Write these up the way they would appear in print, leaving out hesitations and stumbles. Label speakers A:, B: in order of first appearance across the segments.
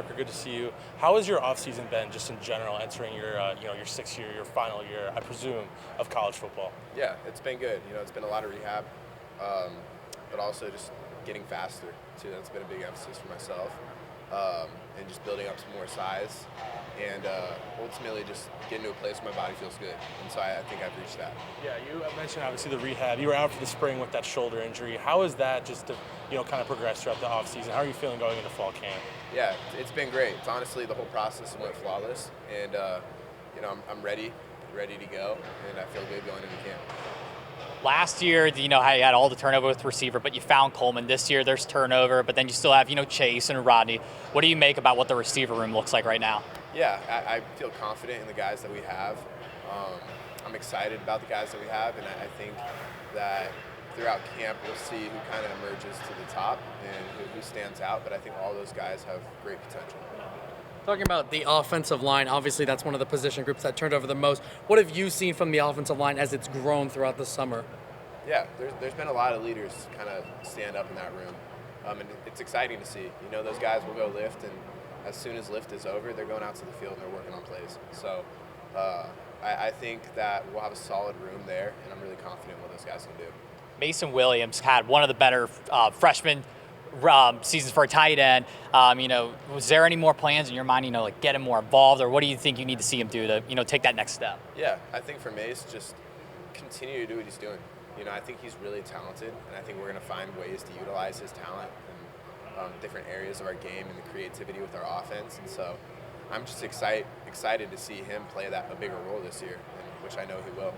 A: Parker. Good to see you. How has your offseason been, just in general, entering your your sixth year, your final year, I presume, of college football?
B: Yeah, it's been good. It's been a lot of rehab, but also just getting faster too. That's been a big emphasis for myself, and just building up some more size, and ultimately just getting to a place where my body feels good. And so I think I've reached that.
A: Yeah, you mentioned obviously the rehab. You were out for the spring with that shoulder injury. How is that just to kind of progress throughout the offseason? How are you feeling going into fall camp?
B: Yeah, it's been great. It's honestly, the whole process went flawless, and I'm ready to go, and I feel good going into camp.
C: Last year, how you had all the turnover with receiver, but you found Coleman. This year, there's turnover, but then you still have, Chase and Rodney. What do you make about what the receiver room looks like right now?
B: Yeah, I feel confident in the guys that we have. I'm excited about the guys that we have, and I think that throughout camp, we'll see who kind of emerges to the top and who stands out, but I think all those guys have great potential.
D: Talking about the offensive line, obviously that's one of the position groups that turned over the most. What have you seen from the offensive line as it's grown throughout the summer?
B: Yeah, there's been a lot of leaders kind of stand up in that room, and it's exciting to see. Those guys will go lift, and as soon as lift is over, they're going out to the field and they're working on plays. So I think that we'll have a solid room there, and I'm really confident what those guys can do.
C: Mason Williams had one of the better freshman seasons for a tight end. Was there any more plans in your mind, like get him more involved, or what do you think you need to see him do to, take that next step?
B: Yeah, I think for Mace, just continue to do what he's doing. I think he's really talented, and I think we're going to find ways to utilize his talent in different areas of our game and the creativity with our offense. And so I'm just excited to see him play a bigger role this year, which I know he will.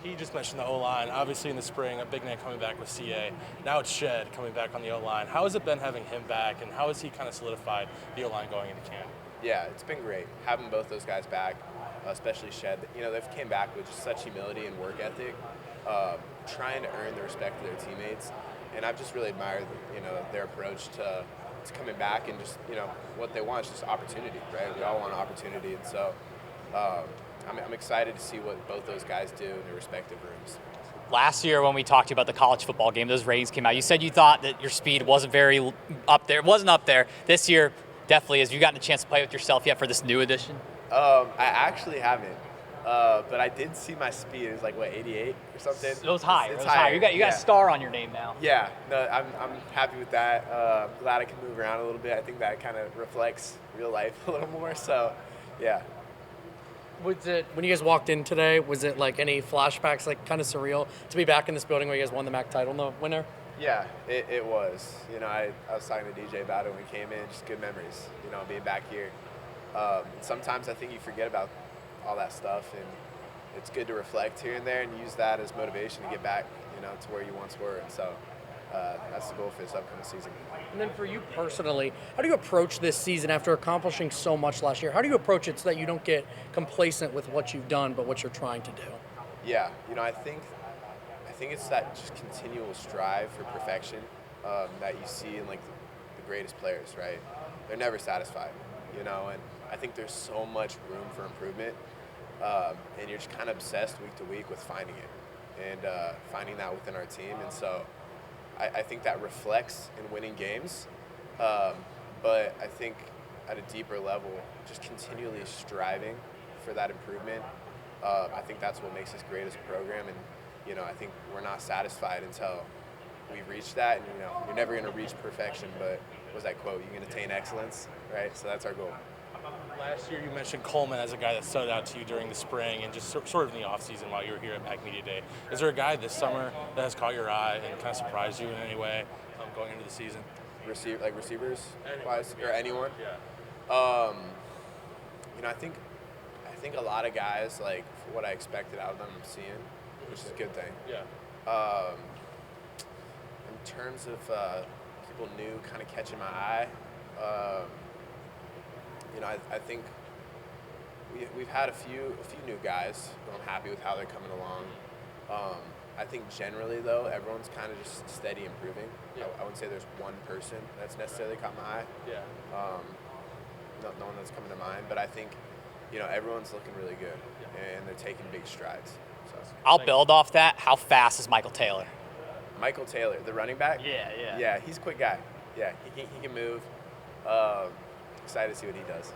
A: He just mentioned the O-line. Obviously in the spring, a big name coming back with CA. Now it's Shed coming back on the O-line. How has it been having him back, and how has he kind of solidified the O-line going into camp?
B: Yeah, it's been great having both those guys back, especially Shed. They've came back with just such humility and work ethic, trying to earn the respect of their teammates. And I've just really admired, their approach to coming back, and just, what they want is just opportunity, right? We all want opportunity, and so I'm excited to see what both those guys do in their respective rooms.
C: Last year when we talked to you about the college football game, those ratings came out. You said you thought that your speed wasn't very up there. It wasn't up there. This year, definitely is. Have you gotten a chance to play with yourself yet for this new edition?
B: I actually haven't. But I did see my speed. It was like, 88 or something?
C: It was high.
B: It's
C: high. You got a star on your name now.
B: Yeah, no, I'm happy with that. Glad I can move around a little bit. I think that kind of reflects real life a little more. So, yeah.
D: Was it, when you guys walked in today, was it like any flashbacks, like kind of surreal to be back in this building where you guys won the MAC title winner?
B: Yeah, it was. I was talking to DJ about it when we came in. Just good memories, being back here. Sometimes I think you forget about all that stuff, and it's good to reflect here and there and use that as motivation to get back, to where you once were. And so that's the goal for this upcoming season.
D: And then for you personally, how do you approach this season after accomplishing so much last year? How do you approach it so that you don't get complacent with what you've done, but what you're trying to do?
B: Yeah, I think it's that just continual strive for perfection that you see in like the greatest players, right? They're never satisfied, and I think there's so much room for improvement, and you're just kind of obsessed week to week with finding it and finding that within our team. And so I think that reflects in winning games, but I think at a deeper level, just continually striving for that improvement, I think that's what makes us great as a program. And I think we're not satisfied until we've reached that. And you're never going to reach perfection, but what was that quote? You can attain excellence, right? So that's our goal.
A: Last year you mentioned Coleman as a guy that stood out to you during the spring and just sort of in the offseason while you were here at MAC Media Day. Is there a guy this summer that has caught your eye and kind of surprised you in any way going into the season?
B: Receivers wise, or anyone?
A: Yeah.
B: I think a lot of guys, like what I expected out of them, I'm seeing, which is a good thing.
A: Yeah.
B: In terms of people new kind of catching my eye, I think we've had a few new guys who I'm happy with how they're coming along. I think generally, though, everyone's kind of just steady improving.
A: Yeah.
B: I wouldn't say there's one person that's necessarily caught my eye.
A: Yeah.
B: No one that's coming to mind, but I think, everyone's looking really good, and they're taking big strides. So.
C: I'll build off that. How fast is Michael Taylor?
B: Michael Taylor, the running back?
C: Yeah.
B: Yeah, he's a quick guy. Yeah, he can move. excited to see what he does.